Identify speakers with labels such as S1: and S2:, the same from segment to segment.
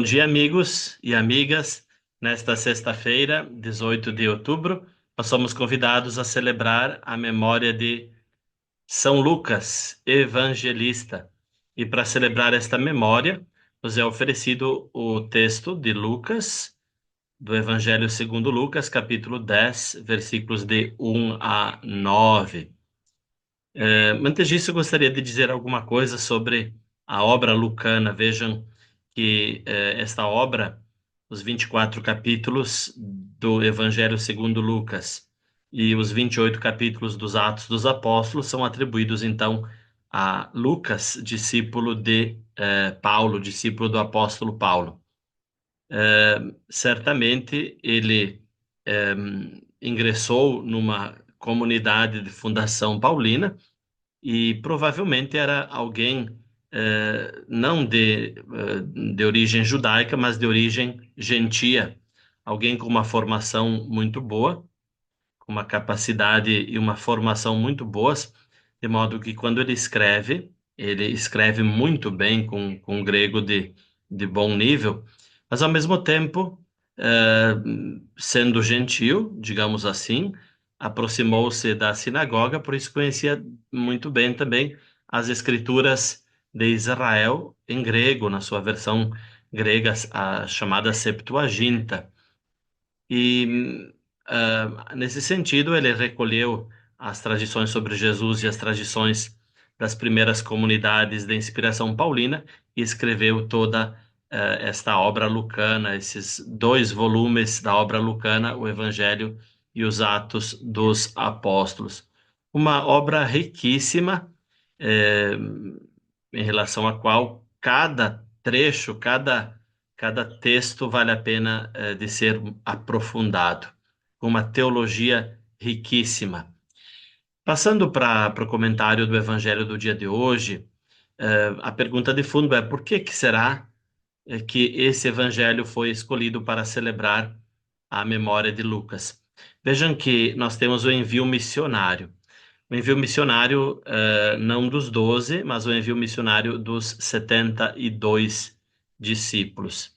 S1: dia, amigos e amigas. Nesta sexta-feira, 18 de outubro, nós somos convidados a celebrar a memória de São Lucas, evangelista. E para celebrar esta memória, nos é oferecido o texto de Lucas, do Evangelho segundo Lucas, capítulo 10, versículos de 1 a 9. Antes disso, eu gostaria de dizer alguma coisa sobre a obra lucana. Vejam que esta obra, os 24 capítulos do Evangelho segundo Lucas e os 28 capítulos dos Atos dos Apóstolos são atribuídos, então, a Lucas, discípulo de Paulo, discípulo do apóstolo Paulo. Certamente ele ingressou numa comunidade de fundação paulina, e provavelmente era alguém não de origem judaica, mas de origem gentia, alguém com uma formação muito boa, com uma capacidade e uma formação muito boas, de modo que quando ele escreve muito bem com grego de bom nível, mas ao mesmo tempo, eh, sendo gentil, digamos assim, aproximou-se da sinagoga, por isso conhecia muito bem também as escrituras de Israel em grego, na sua versão grega, a chamada Septuaginta. E nesse sentido, ele recolheu as tradições sobre Jesus e as tradições das primeiras comunidades de inspiração paulina e escreveu toda esta obra lucana, esses 2 volumes da obra lucana, o Evangelho e os Atos dos Apóstolos. Uma obra riquíssima, eh, em relação à qual cada trecho, cada texto vale a pena de ser aprofundado. Uma teologia riquíssima. Passando para o comentário do Evangelho do dia de hoje, a pergunta de fundo é: por que será que esse Evangelho foi escolhido para celebrar a memória de Lucas? Vejam que nós temos o envio missionário. O envio missionário, não dos 12, mas o envio missionário dos 72 discípulos.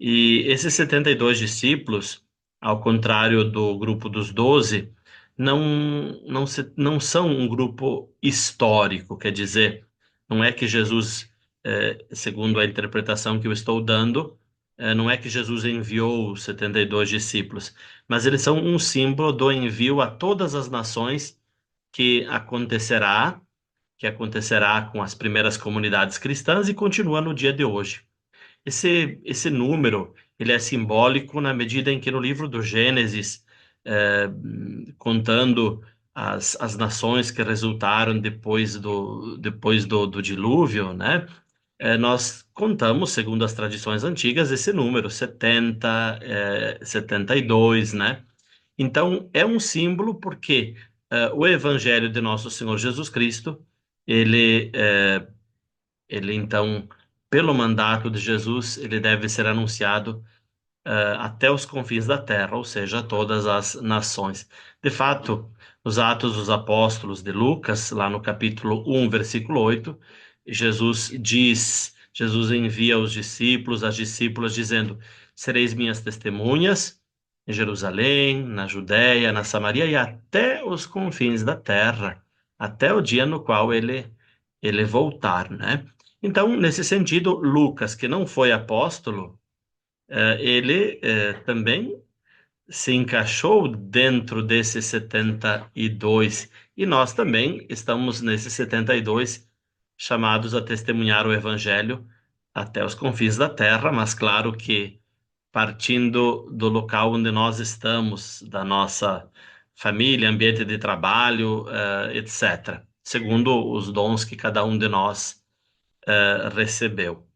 S1: E esses 72 discípulos, ao contrário do grupo dos 12, não são um grupo histórico, quer dizer, não é que Jesus, segundo a interpretação que eu estou dando, não é que Jesus enviou os 72 discípulos, mas eles são um símbolo do envio a todas as nações que acontecerá com as primeiras comunidades cristãs e continua no dia de hoje. Esse número, ele é simbólico na medida em que no livro do Gênesis, eh, contando as nações que resultaram depois do dilúvio, né? Nós contamos, segundo as tradições antigas, esse número, 70, 72, né? Então, é um símbolo porque o Evangelho de Nosso Senhor Jesus Cristo, ele, então, pelo mandato de Jesus, ele deve ser anunciado até os confins da terra, ou seja, a todas as nações. De fato, nos Atos dos Apóstolos de Lucas, lá no capítulo 1, versículo 8, Jesus envia os discípulos, as discípulas, dizendo: sereis minhas testemunhas em Jerusalém, na Judéia, na Samaria e até os confins da terra, até o dia no qual ele voltar, né? Então, nesse sentido, Lucas, que não foi apóstolo, ele também se encaixou dentro desses 72, e nós também estamos nesses 72 chamados a testemunhar o Evangelho até os confins da terra, mas claro que partindo do local onde nós estamos, da nossa família, ambiente de trabalho, etc., segundo os dons que cada um de nós recebeu.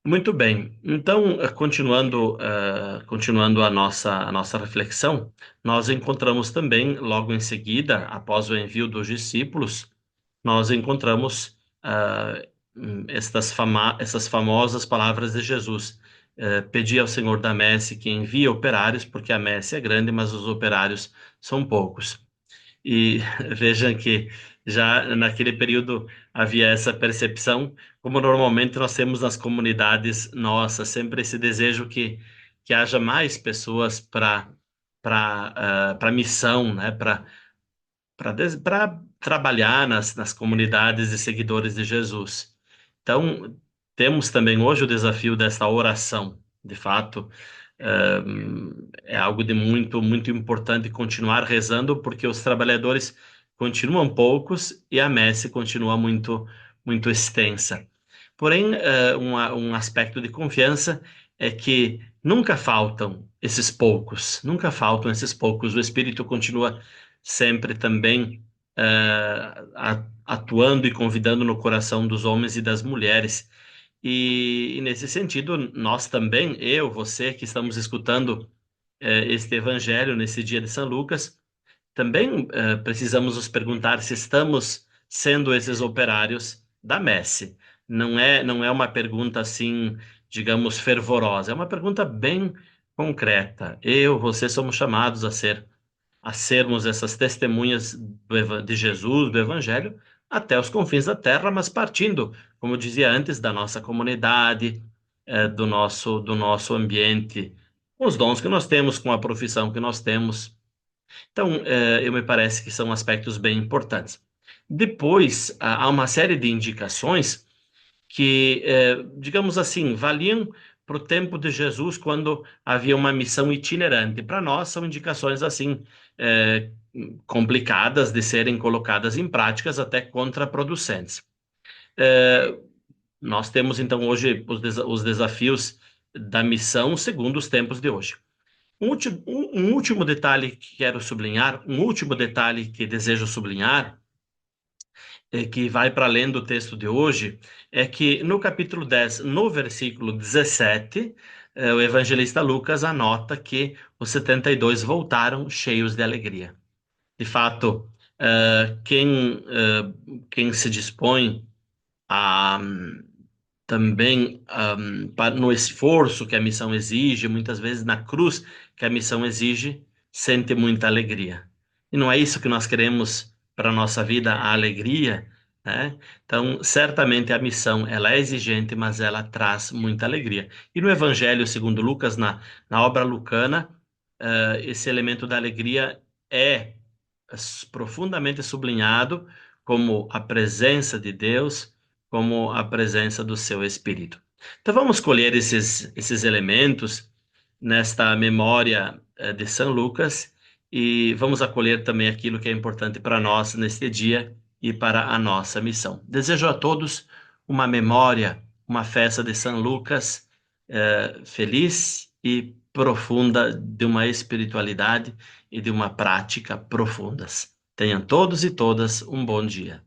S1: Muito bem. Então, continuando a nossa reflexão, nós encontramos também, logo em seguida, após o envio dos discípulos, nós encontramos essas famosas palavras de Jesus. Pedi ao Senhor da messe que envie operários, porque a messe é grande, mas os operários são poucos. E vejam que já naquele período havia essa percepção, como normalmente nós temos nas comunidades nossas, sempre esse desejo que haja mais pessoas para missão, né? Para trabalhar nas comunidades de seguidores de Jesus. Então, temos também hoje o desafio dessa oração. De fato, é algo de muito importante continuar rezando, porque os trabalhadores continuam poucos e a messe continua muito extensa. Porém, um aspecto de confiança é que nunca faltam esses poucos, nunca faltam esses poucos. O Espírito continua sempre também atuando e convidando no coração dos homens e das mulheres. E nesse sentido, nós também, eu, você, que estamos escutando este evangelho nesse dia de São Lucas, também precisamos nos perguntar se estamos sendo esses operários da messe. Não é uma pergunta assim, digamos, fervorosa, é uma pergunta bem concreta. Eu, você somos chamados a sermos essas testemunhas de Jesus, do Evangelho, até os confins da terra, mas partindo, como eu dizia antes, da nossa comunidade, do nosso ambiente, com os dons que nós temos, com a profissão que nós temos. Então, eu me parece que são aspectos bem importantes. Depois, há uma série de indicações que, digamos assim, valiam para o tempo de Jesus, quando havia uma missão itinerante. Para nós, são indicações assim, complicadas de serem colocadas em práticas, até contraproducentes. Eh, Nós temos, então, hoje os desafios da missão segundo os tempos de hoje. Um último detalhe que quero sublinhar, um último detalhe que desejo sublinhar, que vai para além do texto de hoje, é que no capítulo 10, no versículo 17, o evangelista Lucas anota que os 72 voltaram cheios de alegria. De fato, quem se dispõe a também no esforço que a missão exige, muitas vezes na cruz que a missão exige, sente muita alegria. E não é isso que nós queremos para a nossa vida, a alegria, né? Então, certamente a missão, ela é exigente, mas ela traz muita alegria. E no Evangelho segundo Lucas, na obra lucana, esse elemento da alegria é profundamente sublinhado como a presença de Deus, como a presença do seu Espírito. Então vamos colher esses elementos nesta memória de São Lucas e vamos acolher também aquilo que é importante para nós neste dia e para a nossa missão. Desejo a todos uma memória, uma festa de São Lucas feliz e profunda, de uma espiritualidade e de uma prática profundas. Tenham todos e todas um bom dia.